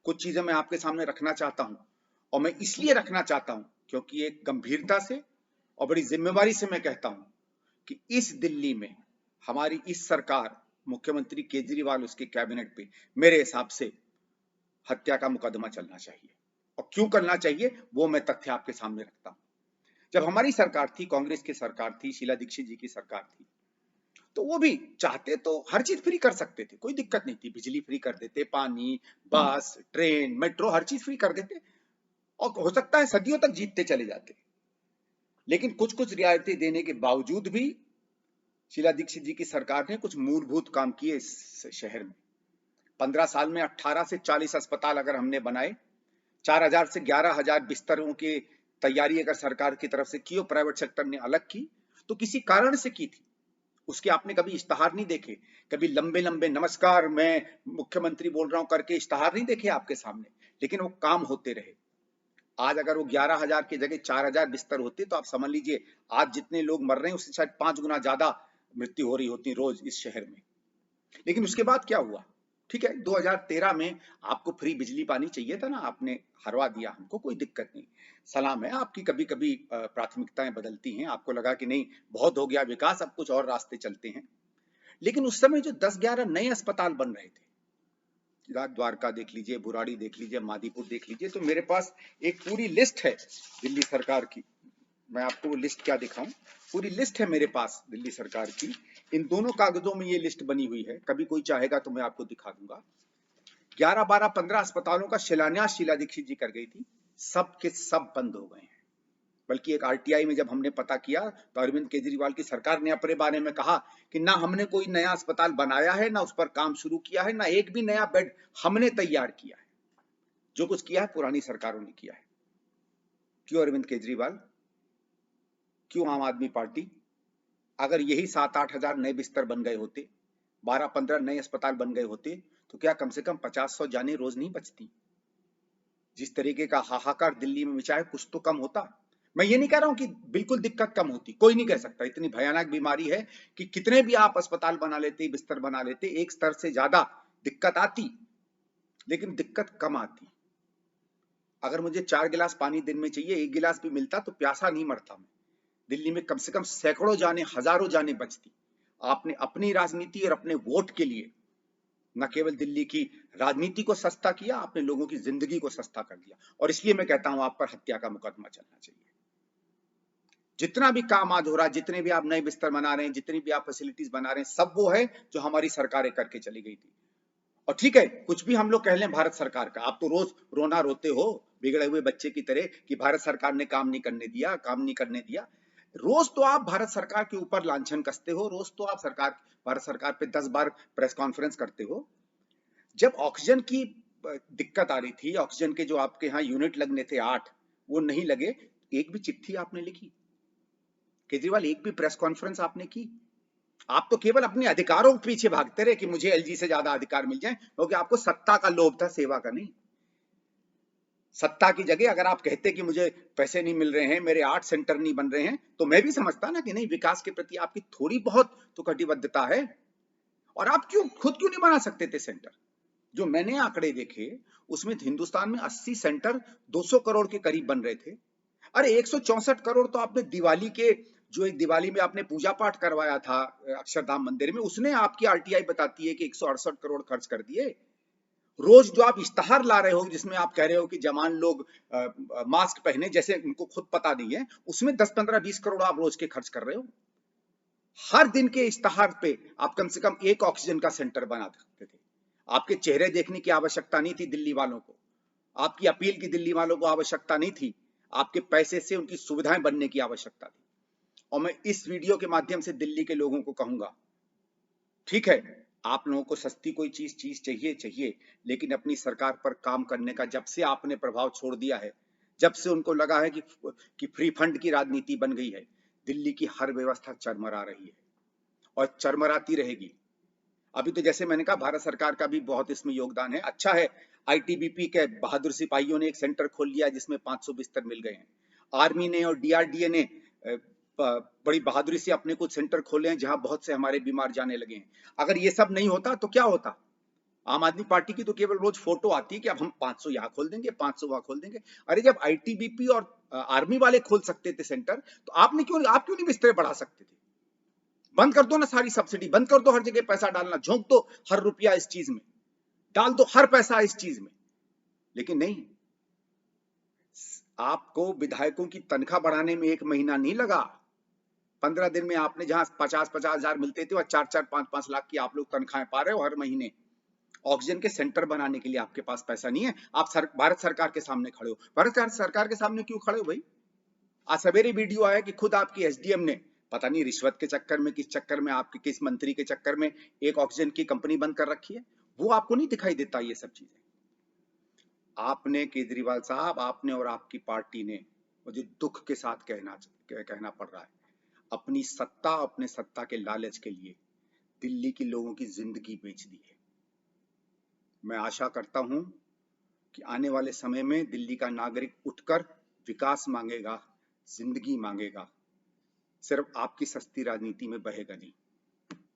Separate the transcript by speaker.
Speaker 1: कुछ चीजें मैं आपके सामने रखना चाहता हूं, और मैं इसलिए रखना चाहता हूं क्योंकि एक गंभीरता से और बड़ी जिम्मेवारी से मैं कहता हूं कि इस दिल्ली में हमारी इस सरकार, मुख्यमंत्री केजरीवाल, उसके कैबिनेट पे मेरे हिसाब से हत्या का मुकदमा चलना चाहिए। और क्यों करना चाहिए वो मैं तथ्य आपके सामने रखता हूं। जब हमारी सरकार थी, कांग्रेस की सरकार थी, शीला दीक्षित जी की सरकार थी, तो वो भी चाहते तो हर चीज फ्री कर सकते थे, कोई दिक्कत नहीं थी। बिजली फ्री कर देते, पानी, बस, ट्रेन, मेट्रो, हर चीज फ्री कर देते, और हो सकता है सदियों तक जीतते चले जाते। लेकिन कुछ कुछ रियायतें देने के बावजूद भी शीला दीक्षित जी की सरकार ने कुछ मूलभूत काम किए इस शहर में। 15 साल में 18 से 40 अस्पताल अगर हमने बनाए, 4000 से 11000 बिस्तरों की तैयारी अगर सरकार की तरफ से की और प्राइवेट सेक्टर ने अलग की, तो किसी कारण से की थी। उसके आपने कभी इश्तहार नहीं देखे, कभी लंबे लंबे नमस्कार मैं मुख्यमंत्री बोल रहा हूं करके इश्तहार नहीं देखे आपके सामने, लेकिन वो काम होते रहे। आज अगर वो 11,000 की जगह 4000 बिस्तर होते तो आप समझ लीजिए आज जितने लोग मर रहे हैं उससे शायद 5 गुना ज्यादा मृत्यु हो रही होती रोज इस शहर में। लेकिन उसके बाद क्या हुआ? ठीक है, 2013 में आपको फ्री बिजली पानी चाहिए था ना, आपने हरवा दिया हमको, कोई दिक्कत नहीं, सलाम है आपकी। कभी कभी प्राथमिकताएं बदलती हैं, आपको लगा कि नहीं बहुत हो गया विकास, अब कुछ और रास्ते चलते हैं। लेकिन उस समय जो 10-11 नए अस्पताल बन रहे थे, द्वारका देख लीजिए, बुराड़ी देख लीजिए, मादीपुर देख लीजिए, तो मेरे पास एक पूरी लिस्ट है दिल्ली सरकार की। मैं आपको वो लिस्ट क्या दिखाऊं, पूरी लिस्ट है मेरे पास दिल्ली सरकार की। इन दोनों कागजों में ये लिस्ट बनी हुई है, कभी कोई चाहेगा तो मैं आपको दिखा दूंगा। 11, 12, 15 अस्पतालों का शिलान्यास शीला दीक्षित जी कर गई थी, सब के सब बंद हो गए हैं। बल्कि एक आरटीआई में जब हमने पता किया तो अरविंद केजरीवाल की सरकार ने अपने बारे में कहा कि ना हमने कोई नया अस्पताल बनाया है, ना उस पर काम शुरू किया है, ना एक भी नया बेड हमने तैयार किया है। जो कुछ किया है पुरानी सरकारों ने किया है। क्यों अरविंद केजरीवाल, क्यों आम आदमी पार्टी? अगर यही 7-8 हजार नए बिस्तर बन गए होते, 12-15 नए अस्पताल बन गए होते, तो क्या कम से कम 50-100 जाने रोज नहीं बचती? जिस तरीके का हाहाकार दिल्ली में मचा है, कुछ तो कम होता। मैं ये नहीं कह रहा हूं कि बिल्कुल दिक्कत कम होती, कोई नहीं कह सकता, इतनी भयानक बीमारी है कि कितने भी आप अस्पताल बना लेते, बिस्तर बना लेते, एक स्तर से ज्यादा दिक्कत आती, लेकिन दिक्कत कम आती। अगर मुझे 4 गिलास पानी दिन में चाहिए, 1 गिलास भी मिलता तो प्यासा नहीं मरता मैं। दिल्ली में कम से कम सैकड़ों जाने, हजारों जाने बचती। आपने अपनी राजनीति और अपने वोट के लिए न केवल दिल्ली की राजनीति को सस्ता किया, आपने लोगों की जिंदगी को सस्ता कर दिया। और इसलिए मैं कहता हूं आप पर हत्या का मुकदमा चलना चाहिए। जितना भी काम आज हो रहा है, जितने भी आप नए बिस्तर बना रहे हैं, जितनी भी आप फैसिलिटीज बना रहे हैं, सब वो है जो हमारी सरकारें करके चली गई थी। और ठीक है, कुछ भी हम लोग कह लें भारत सरकार का, आप तो रोज रोना रोते हो बिगड़े हुए बच्चे की तरह कि भारत सरकार ने काम नहीं करने दिया, काम नहीं करने दिया। रोज तो आप भारत सरकार के ऊपर लांछन कसते हो, रोज तो आप भारत सरकार पे 10 बार प्रेस कॉन्फ्रेंस करते हो। जब ऑक्सीजन की दिक्कत आ रही थी, ऑक्सीजन के जो आपके यहाँ यूनिट लगने थे 8, वो नहीं लगे, एक भी चिट्ठी आपने लिखी? केजरीवाल, एक भी प्रेस कॉन्फ्रेंस आपने की? आप तो केवल अपने अधिकारों के पीछे भागते रहे कि मुझे एलजी से ज्यादा अधिकार मिल जाए, क्योंकि आपको सत्ता का लोभ था, सेवा का नहीं। सत्ता की जगह अगर आप कहते कि मुझे पैसे नहीं मिल रहे हैं, मेरे 8 सेंटर नहीं बन रहे हैं, तो मैं भी समझता ना कि नहीं, विकास के प्रति आपकी थोड़ी बहुत तो कटिबद्धता है। और आप खुद क्यों नहीं बना सकते थे सेंटर? जो मैंने आंकड़े देखे उसमें हिंदुस्तान में 80 सेंटर 200 करोड़ के करीब बन रहे थे। अरे 164 करोड़ तो आपने दिवाली के, जो एक दिवाली में आपने पूजा पाठ करवाया था अक्षरधाम मंदिर में, उसने आपकी आरटीआई बताती है कि 168 करोड़ खर्च कर दिए। रोज जो आप इश्तहार ला रहे हो जिसमें आप कह रहे हो कि जवान लोग मास्क पहने, जैसे उनको खुद पता नहीं है, उसमें 10, 15, 20 करोड़ आप रोज के खर्च कर रहे हो। हर दिन के इश्तहार पे आप कम से कम एक ऑक्सीजन का सेंटर बना सकते थे। आपके चेहरे देखने की आवश्यकता नहीं थी दिल्ली वालों को, आपकी अपील की दिल्ली वालों को आवश्यकता नहीं थी, आपके पैसे से उनकी सुविधाएं बनने की आवश्यकता थी। और मैं इस वीडियो के माध्यम से दिल्ली के लोगों को कहूंगा, ठीक है, आप लोगों को सस्ती कोई चीज चाहिए, लेकिन अपनी सरकार पर काम करने का जब से आपने प्रभाव छोड़ दिया है, जब से उनको लगा है कि फ्री फंड की राजनीति बन गई है, दिल्ली की हर व्यवस्था चरमरा रही है और चरमराती रहेगी। अभी तो जैसे मैंने कहा भारत सरकार का भी बहुत इसमें योगदान है। अच्छा है, आईटीबीपी के बहादुर सिपाहियों ने एक सेंटर खोल लिया जिसमें 500 बिस्तर मिल गए हैं। आर्मी ने और डीआरडीए ने बड़ी बहादुरी से अपने कुछ सेंटर खोले हैं जहां बहुत से हमारे बीमार जाने लगे हैं। अगर ये सब नहीं होता तो क्या होता? आम आदमी पार्टी की तो केवल रोज फोटो आती है कि अब हम 500 यहाँ खोल देंगे, 500 वहां खोल देंगे। अरे जब आईटीबीपी और आर्मी वाले खोल सकते थे सेंटर, तो आप क्यों नहीं बिस्तरे बढ़ा सकते थे? बंद कर दो ना सारी सब्सिडी, बंद कर दो हर जगह पैसा डालना, झोंक दो हर रुपया इस चीज में, डाल दो हर पैसा इस चीज में। लेकिन नहीं, आपको विधायकों की तनख्वाह बढ़ाने में 1 महीना नहीं लगा। 15 दिन में आपने जहां 50-50 हजार मिलते थे, वह 4-4, 5-5 लाख की आप लोग तनख्वाहें पा रहे हो हर महीने। ऑक्सीजन के सेंटर बनाने के लिए आपके पास पैसा नहीं है। आप भारत सरकार के सामने खड़े हो। भारत सरकार के सामने क्यों खड़े हो भाई? आज सवेरे वीडियो आया कि खुद आपकी एसडीएम ने, पता नहीं रिश्वत के चक्कर में, किस चक्कर में, आपके किस मंत्री के चक्कर में एक ऑक्सीजन की कंपनी बंद कर रखी है। वो आपको नहीं दिखाई देता ये सब चीजें? आपने केजरीवाल साहब, आपने और आपकी पार्टी ने, मुझे दुख के साथ कहना पड़ रहा है, अपनी सत्ता, अपने सत्ता के लालच के लिए दिल्ली के लोगों की जिंदगी बेच दी है। मैं आशा करता हूं कि आने वाले समय में दिल्ली का नागरिक उठकर विकास मांगेगा, जिंदगी मांगेगा, सिर्फ आपकी सस्ती राजनीति में बहेगा नहीं।